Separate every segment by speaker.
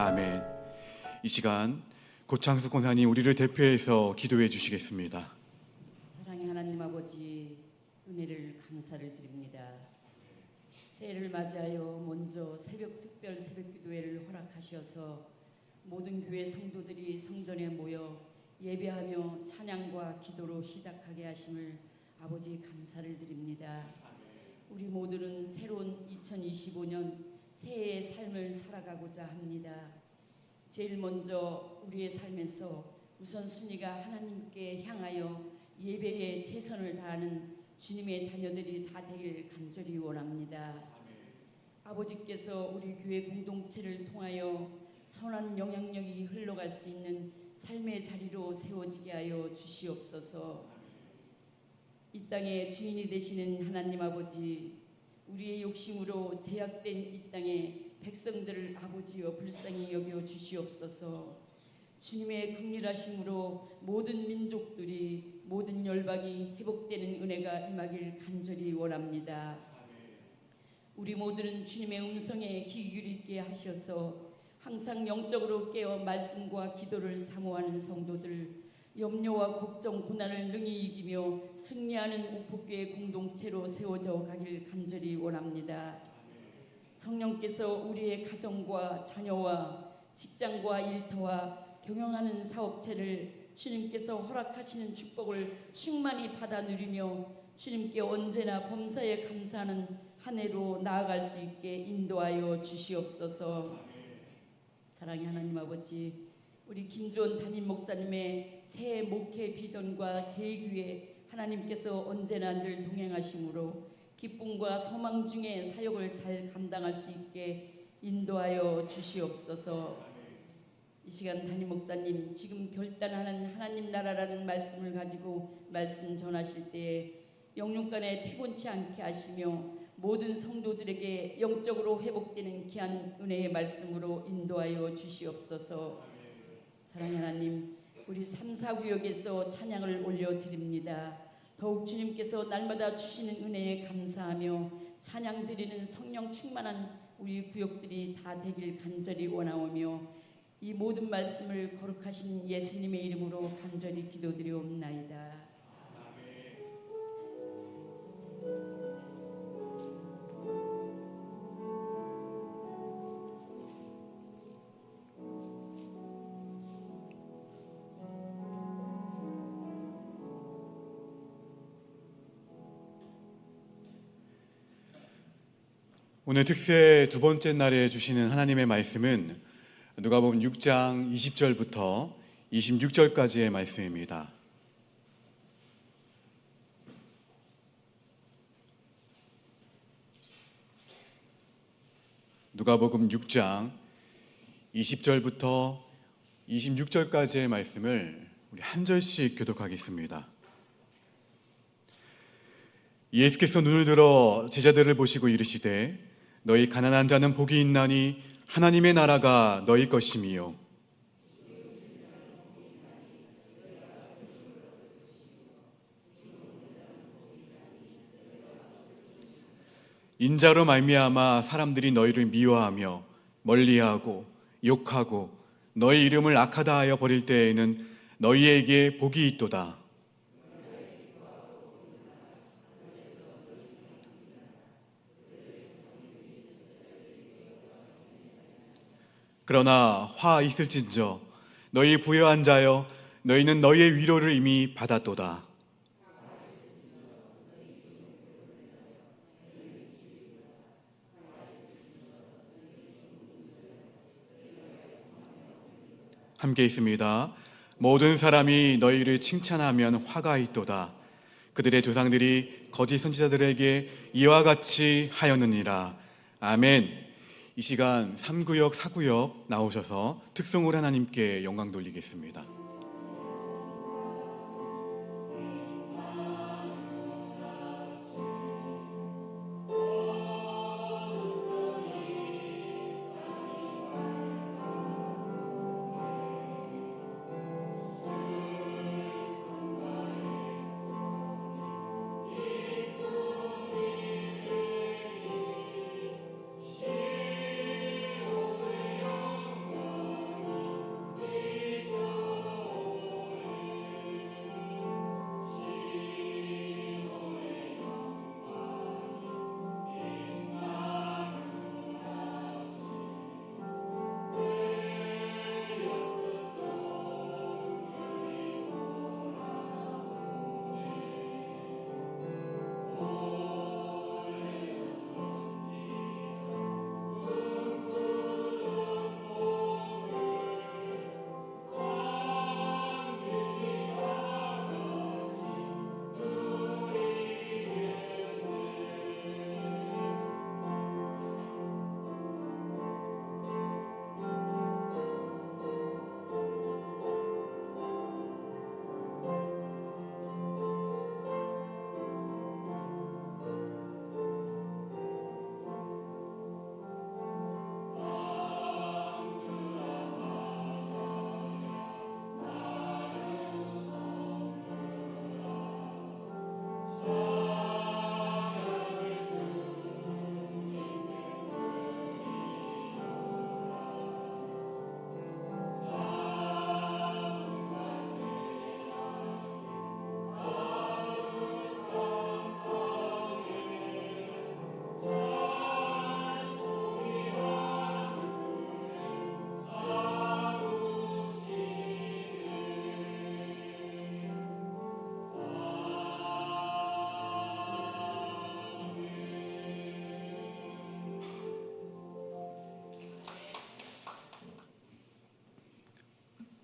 Speaker 1: 아멘. 이 시간 고창수 권사님 우리를 대표해서 기도해 주시겠습니다.
Speaker 2: 사랑의 하나님 아버지, 은혜를 감사를 드립니다. 새해를 맞이하여 먼저 특별 새벽 기도회를 허락하셔서 모든 교회 성도들이 성전에 모여 예배하며 찬양과 기도로 시작하게 하심을 아버지 감사를 드립니다. 우리 모두는 새로운 2025년 새해의 삶을 살아가고자 합니다. 제일 먼저 우리의 삶에서 우선순위가 하나님께 향하여 예배에 최선을 다하는 주님의 자녀들이 다 되길 간절히 원합니다. 아버지께서 우리 교회 공동체를 통하여 선한 영향력이 흘러갈 수 있는 삶의 자리로 세워지게 하여 주시옵소서. 이 땅의 주인이 되시는 하나님 아버지, 우리의 욕심으로 제약된 이 땅에 백성들을 아버지여 불쌍히 여겨 주시옵소서. 주님의 긍휼하심으로 모든 민족들이 모든 열방이 회복되는 은혜가 임하길 간절히 원합니다. 우리 모두는 주님의 음성에 귀 기울이게 하셔서 항상 영적으로 깨어 말씀과 기도를 사모하는 성도들, 염려와 걱정, 고난을 능히 이기며 승리하는 옥포교회 공동체로 세워져 가길 간절히 원합니다. 성령께서 우리의 가정과 자녀와 직장과 일터와 경영하는 사업체를 주님께서 허락하시는 축복을 충만히 받아 누리며 주님께 언제나 범사에 감사하는 한 해로 나아갈 수 있게 인도하여 주시옵소서. 사랑의 하나님 아버지, 우리 김주원 담임 목사님의 새해 목회 비전과 계획 위에 하나님께서 언제나 늘 동행하심으로 기쁨과 소망 중에 사역을 잘 감당할 수 있게 인도하여 주시옵소서. 이 시간 담임 목사님 지금 결단하는 하나님 나라라는 말씀을 가지고 말씀 전하실 때에 영육간에 피곤치 않게 하시며 모든 성도들에게 영적으로 회복되는 귀한 은혜의 말씀으로 인도하여 주시옵소서. 사랑하는 하나님, 우리 3, 4구역에서 찬양을 올려드립니다. 더욱 주님께서 날마다 주시는 은혜에 감사하며 찬양 드리는 성령 충만한 우리 구역들이 다 되길 간절히 원하오며 이 모든 말씀을 거룩하신 예수님의 이름으로 간절히 기도드리옵나이다.
Speaker 1: 오늘 특세 두 번째 날에 주시는 하나님의 말씀은 누가복음 6장 20절부터 26절까지의 말씀입니다. 누가복음 6장 20절부터 26절까지의 말씀을 우리 한 절씩 교독하겠습니다. 예수께서 눈을 들어 제자들을 보시고 이르시되 너희 가난한 자는 복이 있나니 하나님의 나라가 너희 것임이요 인자로 말미암아 사람들이 너희를 미워하며 멀리하고 욕하고 너희 이름을 악하다 하여 버릴 때에는 너희에게 복이 있도다. 그러나 화 있을진저 너희 부요한 자여 너희는 너희의 위로를 이미 받았도다. 함께 있습니다. 모든 사람이 너희를 칭찬하면 화가 있도다. 그들의 조상들이 거짓 선지자들에게 이와 같이 하였느니라. 아멘. 이 시간 3구역, 4구역 나오셔서 특성을 하나님께 영광 돌리겠습니다.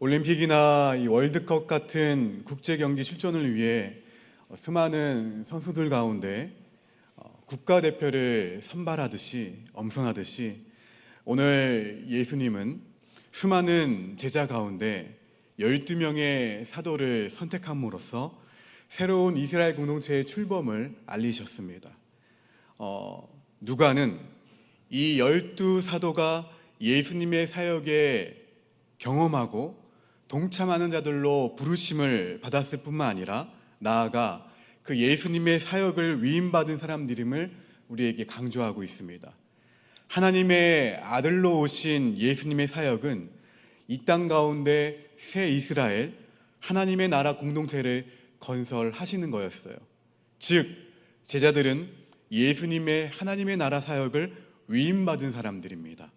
Speaker 1: 올림픽이나 이 월드컵 같은 국제 경기 출전을 위해 수많은 선수들 가운데 국가대표를 선발하듯이 엄선하듯이 오늘 예수님은 수많은 제자 가운데 12명의 사도를 선택함으로써 새로운 이스라엘 공동체의 출범을 알리셨습니다. 누가는 이 12사도가 예수님의 사역에 경험하고 동참하는 자들로 부르심을 받았을 뿐만 아니라 나아가 그 예수님의 사역을 위임받은 사람들임을 우리에게 강조하고 있습니다. 하나님의 아들로 오신 예수님의 사역은 이 땅 가운데 새 이스라엘, 하나님의 나라 공동체를 건설하시는 거였어요. 즉, 제자들은 예수님의 하나님의 나라 사역을 위임받은 사람들입니다.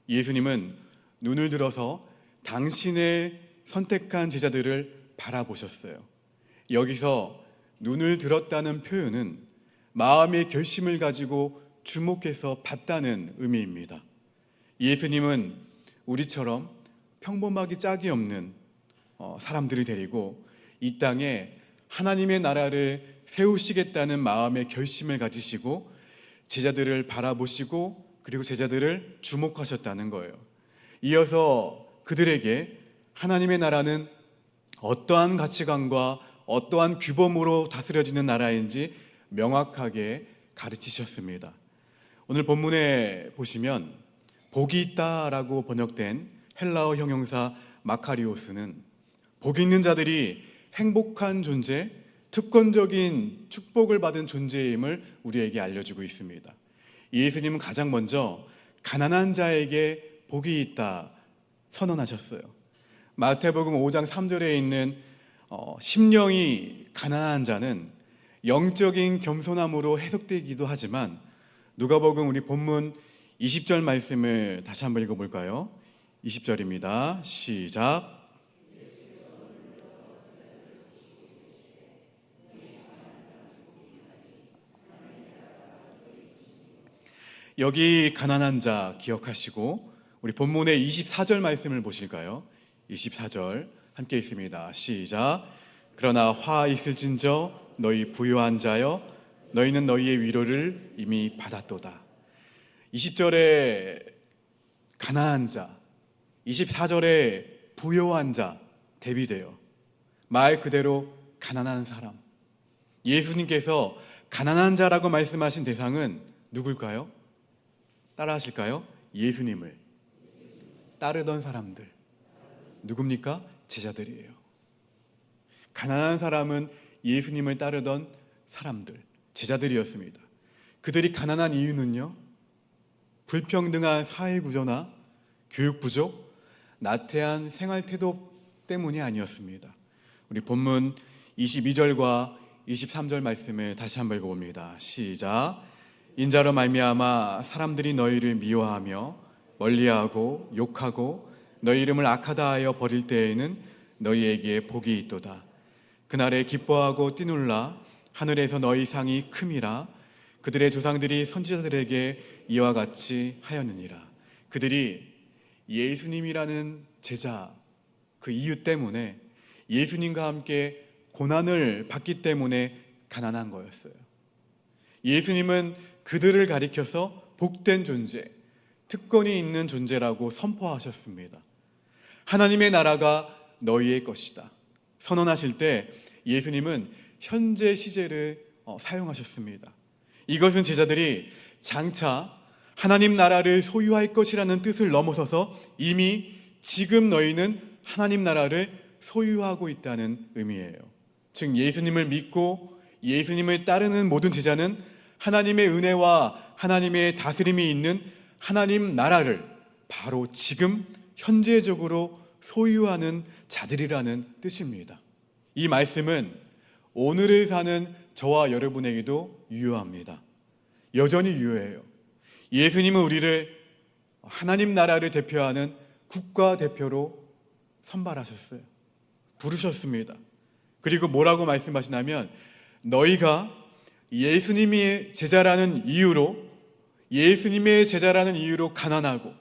Speaker 1: 예수님은 눈을 들어서 당신의 선택한 제자들을 바라보셨어요. 여기서 눈을 들었다는 표현은 마음의 결심을 가지고 주목해서 봤다는 의미입니다. 예수님은 우리처럼 평범하기 짝이 없는 사람들을 데리고 이 땅에 하나님의 나라를 세우시겠다는 마음의 결심을 가지시고 제자들을 바라보시고 그리고 제자들을 주목하셨다는 거예요. 이어서 그들에게 하나님의 나라는 어떠한 가치관과 어떠한 규범으로 다스려지는 나라인지 명확하게 가르치셨습니다. 오늘 본문에 보시면 복이 있다라고 번역된 헬라어 형용사 마카리오스는 복 있는 자들이 행복한 존재, 특권적인 축복을 받은 존재임을 우리에게 알려주고 있습니다. 예수님은 가장 먼저 가난한 자에게 복이 있다 선언하셨어요. 마태복음 5장 3절에 있는 심령이 가난한 자는 영적인 겸손함으로 해석되기도 하지만 누가복음 우리 본문 20절 말씀을 다시 한번 읽어볼까요? 20절입니다. 시작. 여기 가난한 자 기억하시고 우리 본문의 24절 말씀을 보실까요? 24절 함께 있습니다. 시작. 그러나 화 있을진저 너희 부유한 자여 너희는 너희의 위로를 이미 받았도다. 20절에 가난한 자, 24절에 부유한 자 대비돼요. 말 그대로 가난한 사람. 예수님께서 가난한 자라고 말씀하신 대상은 누굴까요? 따라 하실까요? 예수님을 따르던 사람들. 누굽니까? 제자들이에요. 가난한 사람은 예수님을 따르던 사람들, 제자들이었습니다. 그들이 가난한 이유는요, 불평등한 사회 구조나 교육 부족, 나태한 생활 태도 때문이 아니었습니다. 우리 본문 22절과 23절 말씀을 다시 한번 읽어봅니다. 시작. 인자로 말미암아 사람들이 너희를 미워하며 멀리하고 욕하고 너희 이름을 악하다 하여 버릴 때에는 너희에게 복이 있도다. 그날에 기뻐하고 뛰놀라 하늘에서 너희 상이 큼이라. 그들의 조상들이 선지자들에게 이와 같이 하였느니라. 그들이 예수님이라는 제자 그 이유 때문에 예수님과 함께 고난을 받기 때문에 가난한 거였어요. 예수님은 그들을 가리켜서 복된 존재, 특권이 있는 존재라고 선포하셨습니다. 하나님의 나라가 너희의 것이다 선언하실 때 예수님은 현재 시제를 사용하셨습니다. 이것은 제자들이 장차 하나님 나라를 소유할 것이라는 뜻을 넘어서서 이미 지금 너희는 하나님 나라를 소유하고 있다는 의미예요. 즉 예수님을 믿고 예수님을 따르는 모든 제자는 하나님의 은혜와 하나님의 다스림이 있는 하나님 나라를 바로 지금 현재적으로 소유하는 자들이라는 뜻입니다. 이 말씀은 오늘을 사는 저와 여러분에게도 유효합니다. 여전히 유효해요. 예수님은 우리를 하나님 나라를 대표하는 국가대표로 선발하셨어요. 부르셨습니다. 그리고 뭐라고 말씀하시냐면 너희가 예수님의 제자라는 이유로 가난하고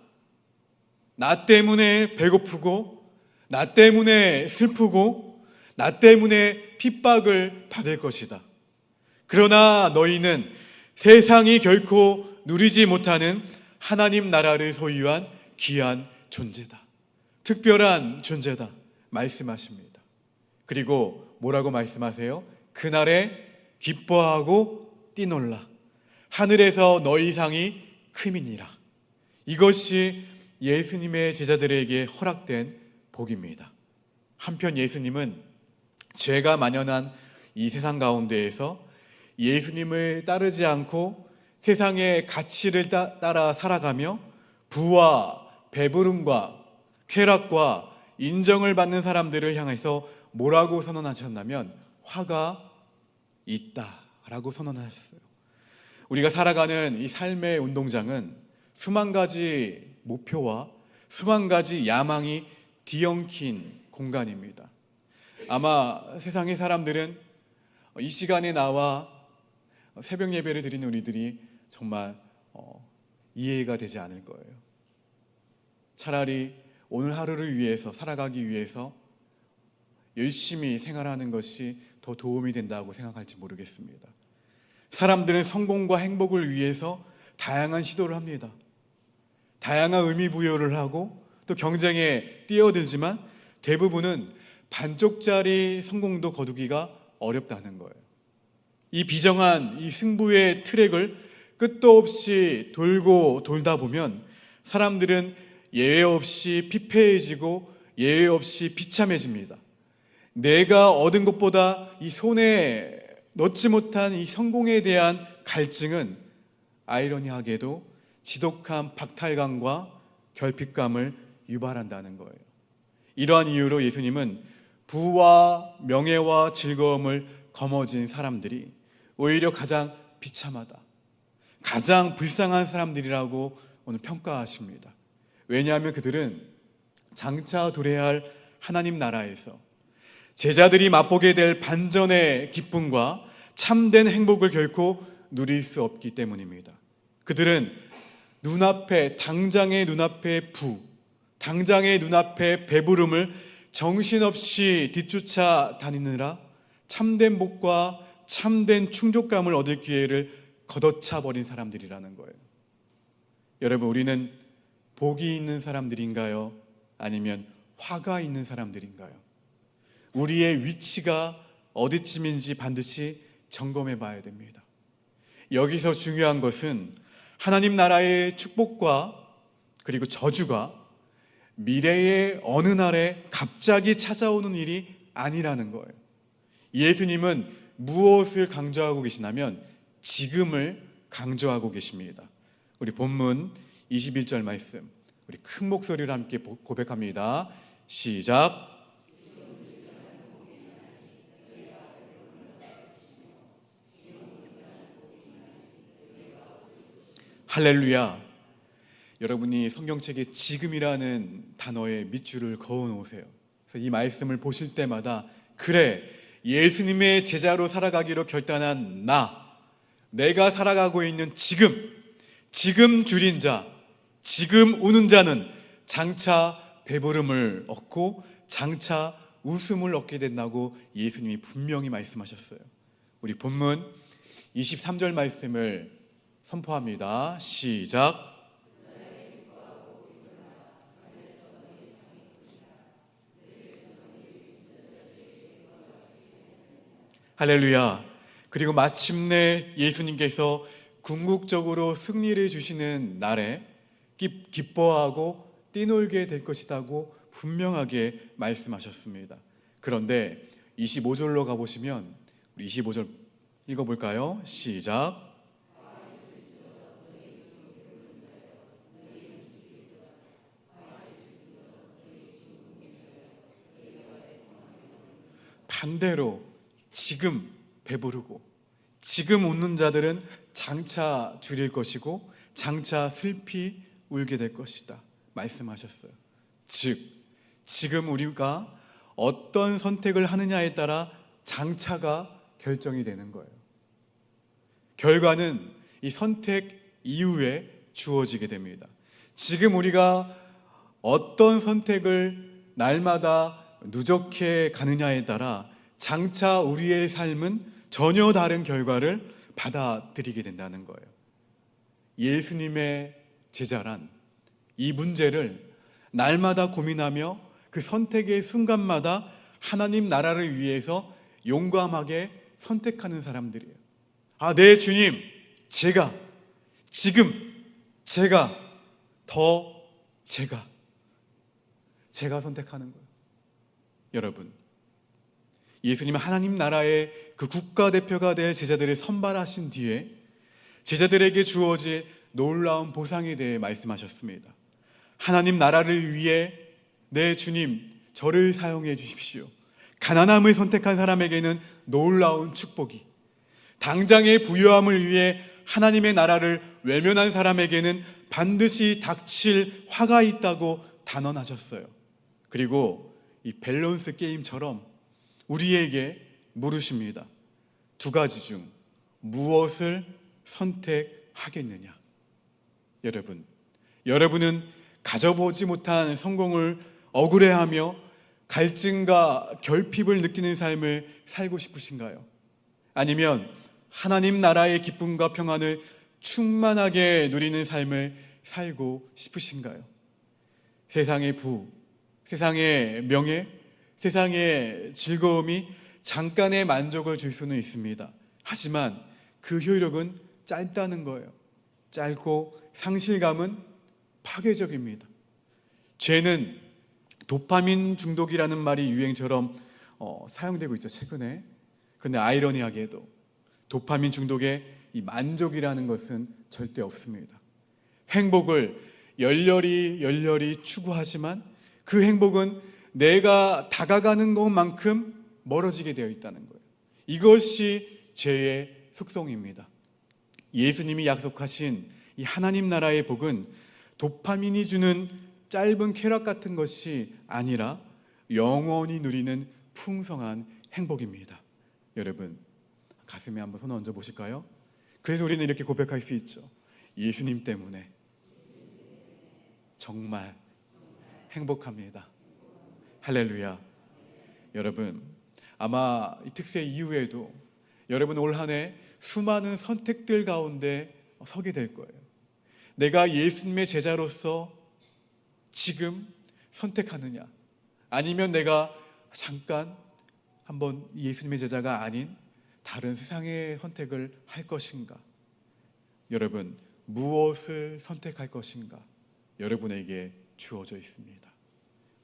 Speaker 1: 나 때문에 배고프고 나 때문에 슬프고 나 때문에 핍박을 받을 것이다. 그러나 너희는 세상이 결코 누리지 못하는 하나님 나라를 소유한 귀한 존재다. 특별한 존재다. 말씀하십니다. 그리고 뭐라고 말씀하세요? 그날에 기뻐하고 뛰놀라. 하늘에서 너희 상이 큼이니라. 이것이 예수님의 제자들에게 허락된 복입니다. 한편 예수님은 죄가 만연한 이 세상 가운데에서 예수님을 따르지 않고 세상의 가치를 따라 살아가며 부와 배부름과 쾌락과 인정을 받는 사람들을 향해서 뭐라고 선언하셨냐면 화가 있다라고 선언하셨어요. 우리가 살아가는 이 삶의 운동장은 수만 가지 목표와 수만 가지 야망이 뒤엉킨 공간입니다. 아마 세상의 사람들은 이 시간에 나와 새벽 예배를 드리는 우리들이 정말 이해가 되지 않을 거예요. 차라리 오늘 하루를 위해서 살아가기 위해서 열심히 생활하는 것이 더 도움이 된다고 생각할지 모르겠습니다. 사람들은 성공과 행복을 위해서 다양한 시도를 합니다. 다양한 의미 부여를 하고 또 경쟁에 뛰어들지만 대부분은 반쪽짜리 성공도 거두기가 어렵다는 거예요. 이 비정한 이 승부의 트랙을 끝도 없이 돌고 돌다 보면 사람들은 예외 없이 피폐해지고 예외 없이 비참해집니다. 내가 얻은 것보다 이 손에 넣지 못한 이 성공에 대한 갈증은 아이러니하게도 지독한 박탈감과 결핍감을 유발한다는 거예요. 이러한 이유로 예수님은 부와 명예와 즐거움을 거머쥔 사람들이 오히려 가장 비참하다, 가장 불쌍한 사람들이라고 오늘 평가하십니다. 왜냐하면 그들은 장차 도래할 하나님 나라에서 제자들이 맛보게 될 반전의 기쁨과 참된 행복을 결코 누릴 수 없기 때문입니다. 그들은 눈앞에, 당장의 눈앞에 부, 당장의 눈앞에 배부름을 정신없이 뒤쫓아 다니느라 참된 복과 참된 충족감을 얻을 기회를 걷어차 버린 사람들이라는 거예요. 여러분, 우리는 복이 있는 사람들인가요? 아니면 화가 있는 사람들인가요? 우리의 위치가 어디쯤인지 반드시 점검해 봐야 됩니다. 여기서 중요한 것은 하나님 나라의 축복과 그리고 저주가 미래의 어느 날에 갑자기 찾아오는 일이 아니라는 거예요. 예수님은 무엇을 강조하고 계시냐면 지금을 강조하고 계십니다. 우리 본문 21절 말씀, 우리 큰 목소리로 함께 고백합니다. 시작. 할렐루야. 여러분이 성경책에 지금이라는 단어에 밑줄을 그어 놓으세요. 그래서 이 말씀을 보실 때마다 그래, 예수님의 제자로 살아가기로 결단한 내가 살아가고 있는 지금 줄인 자, 지금 우는 자는 장차 배부름을 얻고 장차 웃음을 얻게 된다고 예수님이 분명히 말씀하셨어요. 우리 본문 23절 말씀을 선포합니다. 시작. 할렐루야. 그리고 마침내 예수님께서 궁극적으로 승리를 주시는 날에 기뻐하고 뛰놀게 될 것이라고 분명하게 말씀하셨습니다. 그런데 25절로 가보시면 우리 25절 읽어볼까요? 시작. 반대로 지금 배부르고 지금 웃는 자들은 장차 줄일 것이고 장차 슬피 울게 될 것이다 말씀하셨어요. 즉 지금 우리가 어떤 선택을 하느냐에 따라 장차가 결정이 되는 거예요. 결과는 이 선택 이후에 주어지게 됩니다. 지금 우리가 어떤 선택을 날마다 누적해 가느냐에 따라 장차 우리의 삶은 전혀 다른 결과를 받아들이게 된다는 거예요. 예수님의 제자란 이 문제를 날마다 고민하며 그 선택의 순간마다 하나님 나라를 위해서 용감하게 선택하는 사람들이에요. 네, 주님, 제가 지금 제가 선택하는 거예요. 여러분, 예수님은 하나님 나라의 그 국가대표가 될 제자들을 선발하신 뒤에 제자들에게 주어질 놀라운 보상에 대해 말씀하셨습니다. 하나님 나라를 위해 네, 주님, 저를 사용해 주십시오. 가난함을 선택한 사람에게는 놀라운 축복이, 당장의 부유함을 위해 하나님의 나라를 외면한 사람에게는 반드시 닥칠 화가 있다고 단언하셨어요. 그리고 이 밸런스 게임처럼 우리에게 물으십니다. 두 가지 중 무엇을 선택하겠느냐? 여러분은 가져보지 못한 성공을 억울해하며 갈증과 결핍을 느끼는 삶을 살고 싶으신가요? 아니면 하나님 나라의 기쁨과 평안을 충만하게 누리는 삶을 살고 싶으신가요? 세상의 부, 세상의 명예, 세상의 즐거움이 잠깐의 만족을 줄 수는 있습니다. 하지만 그 효력은 짧다는 거예요. 짧고 상실감은 파괴적입니다. 죄는 도파민 중독이라는 말이 유행처럼 사용되고 있죠, 최근에. 그런데 아이러니하게도 도파민 중독에 이 만족이라는 것은 절대 없습니다. 행복을 열렬히 추구하지만 그 행복은 내가 다가가는 것만큼 멀어지게 되어 있다는 거예요. 이것이 죄의 속성입니다. 예수님이 약속하신 이 하나님 나라의 복은 도파민이 주는 짧은 쾌락 같은 것이 아니라 영원히 누리는 풍성한 행복입니다. 여러분, 가슴에 한번 손 얹어 보실까요? 그래서 우리는 이렇게 고백할 수 있죠. 예수님 때문에 정말 행복합니다. 할렐루야. 여러분, 아마 이 특세 이후에도 여러분 올 한 해 수많은 선택들 가운데 서게 될 거예요. 내가 예수님의 제자로서 지금 선택하느냐, 아니면 내가 잠깐 한번 예수님의 제자가 아닌 다른 세상의 선택을 할 것인가? 여러분, 무엇을 선택할 것인가? 여러분에게 주어져 있습니다.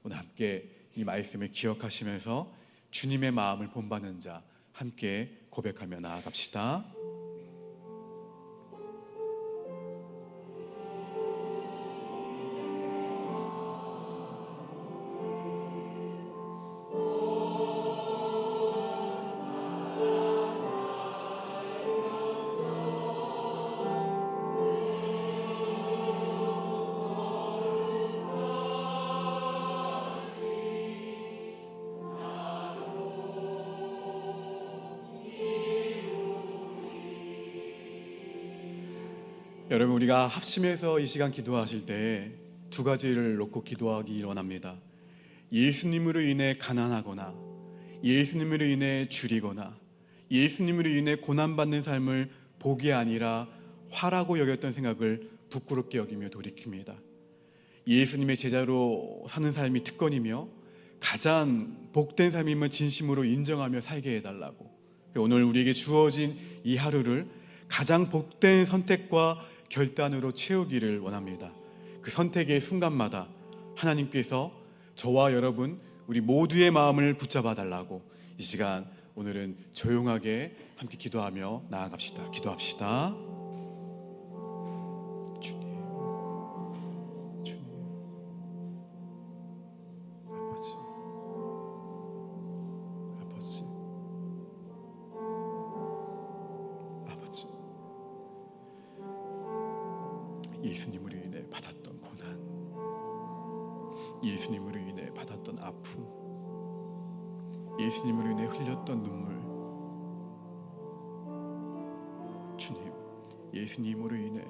Speaker 1: 오늘 함께 이 말씀을 기억하시면서 주님의 마음을 본받는 자 함께 고백하며 나아갑시다. 여러분, 우리가 합심해서 이 시간 기도하실 때 두 가지를 놓고 기도하기 원합니다. 예수님으로 인해 가난하거나, 예수님으로 인해 줄이거나, 예수님으로 인해 고난받는 삶을 복이 아니라 화라고 여겼던 생각을 부끄럽게 여기며 돌이킵니다. 예수님의 제자로 사는 삶이 특권이며 가장 복된 삶임을 진심으로 인정하며 살게 해달라고, 오늘 우리에게 주어진 이 하루를 가장 복된 선택과 결단으로 채우기를 원합니다. 그 선택의 순간마다 하나님께서 저와 여러분 우리 모두의 마음을 붙잡아 달라고 이 시간 오늘은 조용하게 함께 기도하며 나아갑시다. 기도합시다. 주님, 아버지, 예수님으로 인해 받았던 고난, 예수님으로 인해 받았던 아픔, 예수님으로 인해 흘렸던 눈물, 주님, 예수님으로 인해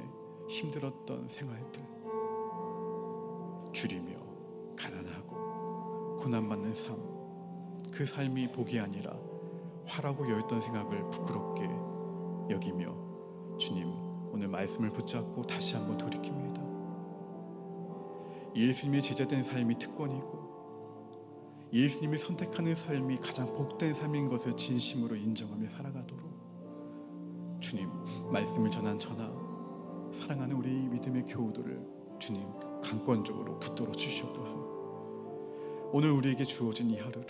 Speaker 1: 힘들었던 생활들, 줄이며 가난하고 고난받는 삶, 그 삶이 복이 아니라 화라고 여겼던 생각을 부끄럽게 여기며 주님 오늘 말씀을 붙잡고 다시 한번 돌이킵니다. 예수님의 제자된 삶이 특권이고 예수님이 선택하는 삶이 가장 복된 삶인 것을 진심으로 인정하며 살아가도록 주님 말씀을 전한 저나 사랑하는 우리 믿음의 교우들을 주님 강권적으로 붙들어 주시옵소서. 오늘 우리에게 주어진 이 하루를,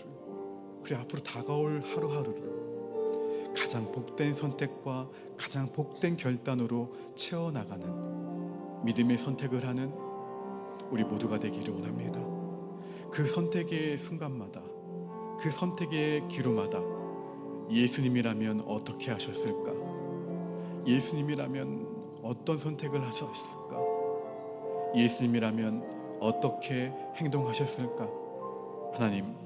Speaker 1: 그리고 앞으로 다가올 하루하루를 가장 복된 선택과 가장 복된 결단으로 채워나가는 믿음의 선택을 하는 우리 모두가 되기를 원합니다. 그 선택의 순간마다, 그 선택의 기로마다 예수님이라면 어떻게 하셨을까? 예수님이라면 어떤 선택을 하셨을까? 예수님이라면 어떻게 행동하셨을까? 하나님,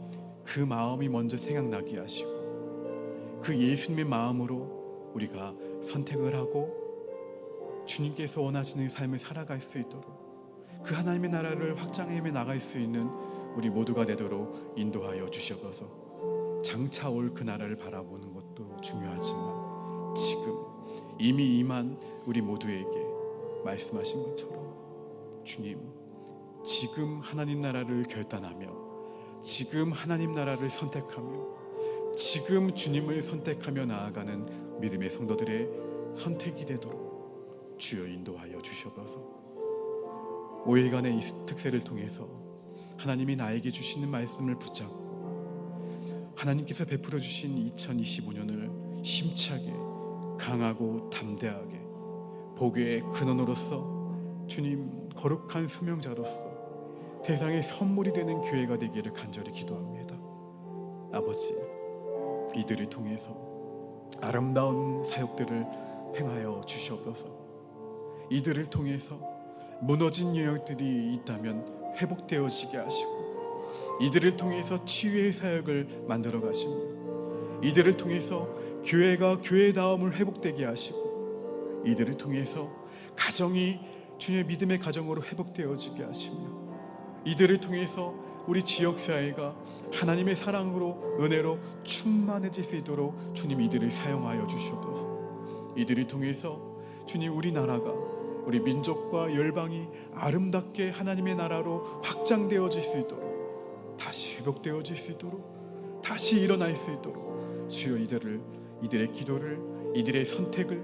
Speaker 1: 그 마음이 먼저 생각나게 하시고 그 예수님의 마음으로 우리가 선택을 하고 주님께서 원하시는 삶을 살아갈 수 있도록 그 하나님의 나라를 확장해 나갈 수 있는 우리 모두가 되도록 인도하여 주시옵소서. 장차 올 그 나라를 바라보는 것도 중요하지만 지금 이미 임한 우리 모두에게 말씀하신 것처럼 주님, 지금 하나님 나라를 결단하며 지금 하나님 나라를 선택하며 지금 주님을 선택하며 나아가는 믿음의 성도들의 선택이 되도록 주여 인도하여 주시옵소서. 5일간의 이 특세를 통해서 하나님이 나에게 주시는 말씀을 붙잡고 하나님께서 베풀어 주신 2025년을 힘차게 강하고 담대하게 복의 근원으로서 주님 거룩한 소명자로서 세상의 선물이 되는 교회가 되기를 간절히 기도합니다. 아버지, 이들을 통해서 아름다운 사역들을 행하여 주시옵소서. 이들을 통해서 무너진 영역들이 있다면 회복되어지게 하시고 이들을 통해서 치유의 사역을 만들어 가시며 이들을 통해서 교회가 교회다움을 회복되게 하시고 이들을 통해서 가정이 주님의 믿음의 가정으로 회복되어지게 하시며 이들을 통해서 우리 지역사회가 하나님의 사랑으로 은혜로 충만해질 수 있도록 주님 이들을 사용하여 주시옵소서. 이들을 통해서 주님 우리나라가 우리 민족과 열방이 아름답게 하나님의 나라로 확장되어질 수 있도록 다시 회복되어질 수 있도록 다시 일어날 수 있도록 주여 이들의 기도를 이들의 선택을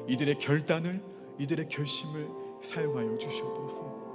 Speaker 1: 이들의 결단을 이들의 결심을 사용하여 주시옵소서.